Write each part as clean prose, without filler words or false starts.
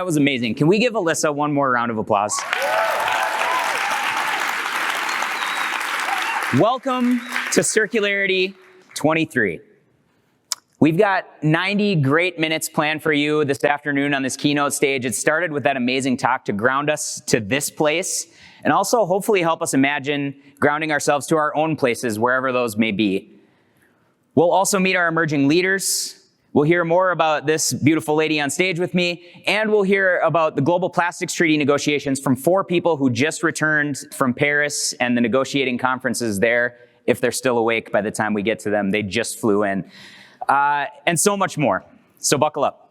that was amazing. Can we give Alyssa one more round of applause? Welcome to Circularity 23. We've got 90 great minutes planned for you this afternoon on this keynote stage. It started with that amazing talk to ground us to this place, and also hopefully help us imagine grounding ourselves to our own places, wherever those may be. We'll also meet our emerging leaders. We'll hear more about this beautiful lady on stage with me, and we'll hear about the Global Plastics Treaty negotiations from 4 people who just returned from Paris and the negotiating conferences there, if they're still awake by the time we get to them. They just flew in. And so much more. So buckle up.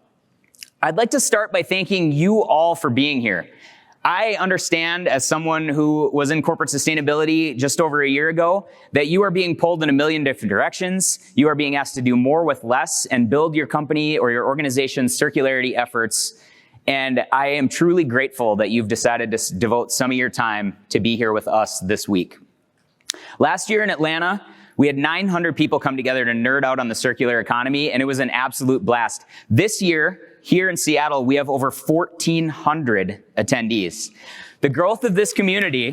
I'd like to start by thanking you all for being here. I understand, as someone who was in corporate sustainability just over a year ago, that you are being pulled in a million different directions. You are being asked to do more with less and build your company or your organization's circularity efforts. And I am truly grateful that you've decided to devote some of your time to be here with us this week. Last year in Atlanta, we had 900 people come together to nerd out on the circular economy, and it was an absolute blast. This year, here in Seattle, we have over 1,400 attendees. The growth of this community,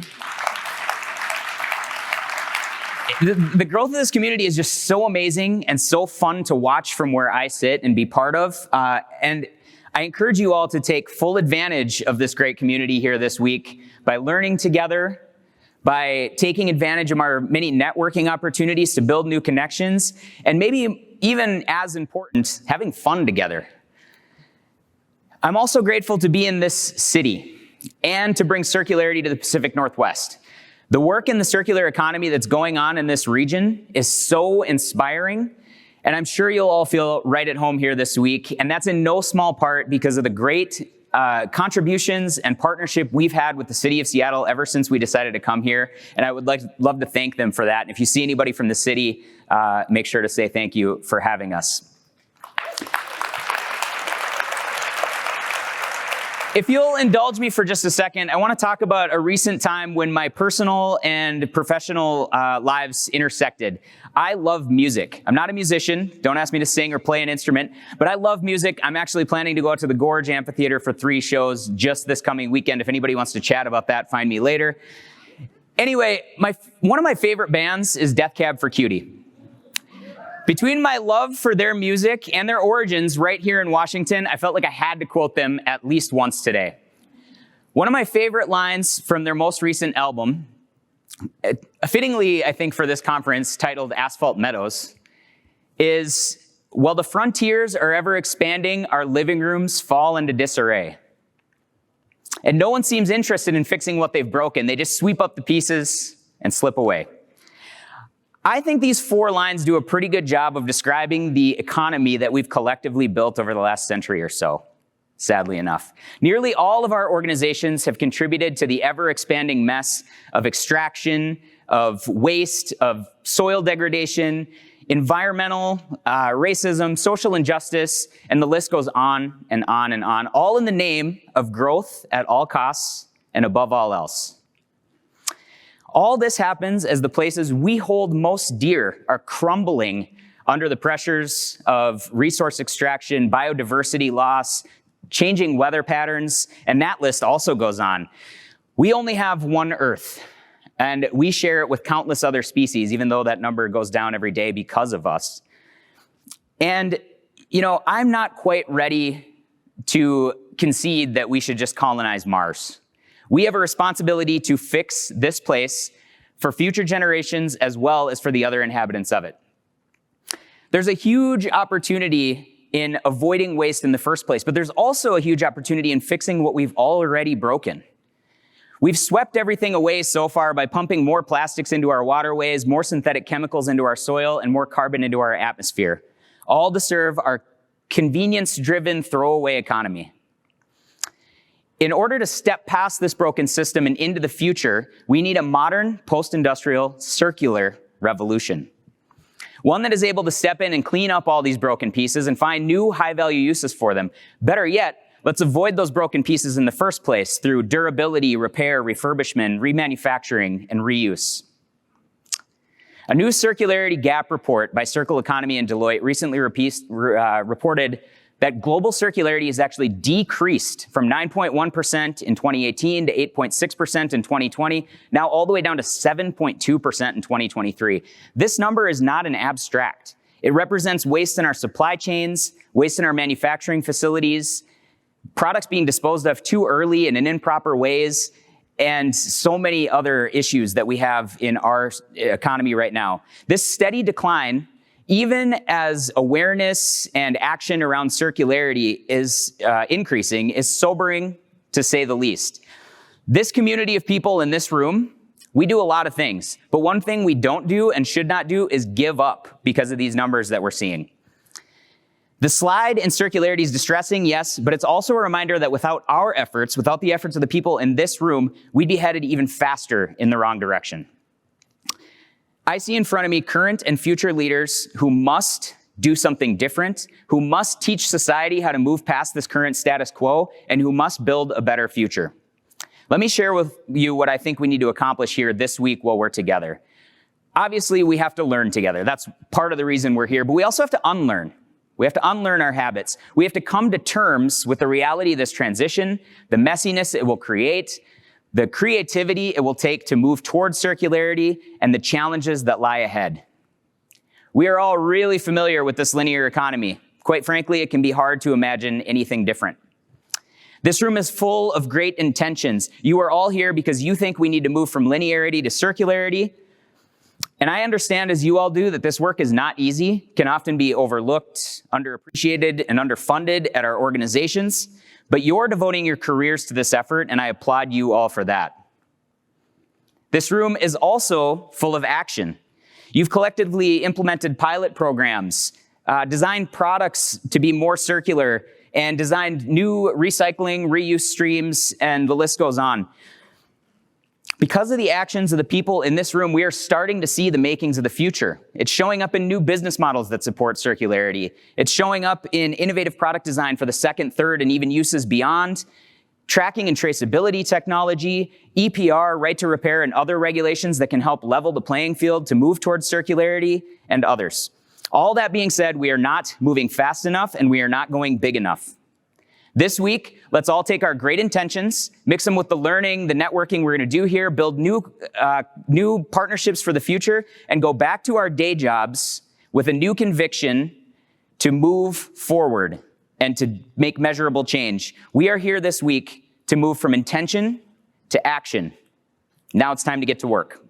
is just so amazing and so fun to watch from where I sit and be part of. And I encourage you all to take full advantage of this great community here this week by learning together, by taking advantage of our many networking opportunities to build new connections, and maybe even as important, having fun together. I'm also grateful to be in this city and to bring circularity to the Pacific Northwest. The work in the circular economy that's going on in this region is so inspiring, and I'm sure you'll all feel right at home here this week, and that's in no small part because of the great contributions and partnership we've had with the city of Seattle ever since we decided to come here, and I would love to thank them for that. And if you see anybody from the city, make sure to say thank you for having us. If you'll indulge me for just a second, I want to talk about a recent time when my personal and professional lives intersected. I love music. I'm not a musician. Don't ask me to sing or play an instrument, but I love music. I'm actually planning to go out to the Gorge Amphitheater for 3 shows just this coming weekend. If anybody wants to chat about that, find me later. Anyway, one of my favorite bands is Death Cab for Cutie. Between my love for their music and their origins right here in Washington, I felt like I had to quote them at least once today. One of my favorite lines from their most recent album, fittingly, I think, for this conference, titled Asphalt Meadows, is, "While the frontiers are ever expanding, our living rooms fall into disarray. And no one seems interested in fixing what they've broken. They just sweep up the pieces and slip away." I think these 4 lines do a pretty good job of describing the economy that we've collectively built over the last century or so, sadly enough. Nearly all of our organizations have contributed to the ever-expanding mess of extraction, of waste, of soil degradation, environmental racism, social injustice, and the list goes on and on and on, all in the name of growth at all costs and above all else. All this happens as the places we hold most dear are crumbling under the pressures of resource extraction, biodiversity loss, changing weather patterns, and that list also goes on. We only have one Earth, and we share it with countless other species, even though that number goes down every day because of us. And, I'm not quite ready to concede that we should just colonize Mars. We have a responsibility to fix this place for future generations as well as for the other inhabitants of it. There's a huge opportunity in avoiding waste in the first place, but there's also a huge opportunity in fixing what we've already broken. We've swept everything away so far by pumping more plastics into our waterways, more synthetic chemicals into our soil, and more carbon into our atmosphere, all to serve our convenience-driven throwaway economy. In order to step past this broken system and into the future, we need a modern, post-industrial, circular revolution. One that is able to step in and clean up all these broken pieces and find new high-value uses for them. Better yet, let's avoid those broken pieces in the first place through durability, repair, refurbishment, remanufacturing, and reuse. A new circularity gap report by Circle Economy and Deloitte recently reported that global circularity has actually decreased from 9.1% in 2018 to 8.6% in 2020, now all the way down to 7.2% in 2023. This number is not an abstract. It represents waste in our supply chains, waste in our manufacturing facilities, products being disposed of too early and in improper ways, and so many other issues that we have in our economy right now. This steady decline, even as awareness and action around circularity is increasing, is sobering to say the least. This community of people in this room, we do a lot of things, but one thing we don't do and should not do is give up because of these numbers that we're seeing. The slide in circularity is distressing, yes, but it's also a reminder that without our efforts, without the efforts of the people in this room, we'd be headed even faster in the wrong direction. I see in front of me current and future leaders who must do something different, who must teach society how to move past this current status quo, and who must build a better future. Let me share with you what I think we need to accomplish here this week while we're together. Obviously, we have to learn together. That's part of the reason we're here, but we also have to unlearn. We have to unlearn our habits. We have to come to terms with the reality of this transition, the messiness it will create, the creativity it will take to move towards circularity, and the challenges that lie ahead. We are all really familiar with this linear economy. Quite frankly, it can be hard to imagine anything different. This room is full of great intentions. You are all here because you think we need to move from linearity to circularity. And I understand, as you all do, that this work is not easy, can often be overlooked, underappreciated, and underfunded at our organizations. But you're devoting your careers to this effort, and I applaud you all for that. This room is also full of action. You've collectively implemented pilot programs, designed products to be more circular, and designed new recycling, reuse streams, and the list goes on. Because of the actions of the people in this room, we are starting to see the makings of the future. It's showing up in new business models that support circularity. It's showing up in innovative product design for the second, third, and even uses beyond, tracking and traceability technology, EPR, right to repair, and other regulations that can help level the playing field to move towards circularity, and others. All that being said, we are not moving fast enough, and we are not going big enough. This week, let's all take our great intentions, mix them with the learning, the networking we're going to do here, build new partnerships for the future, and go back to our day jobs with a new conviction to move forward and to make measurable change. We are here this week to move from intention to action. Now it's time to get to work.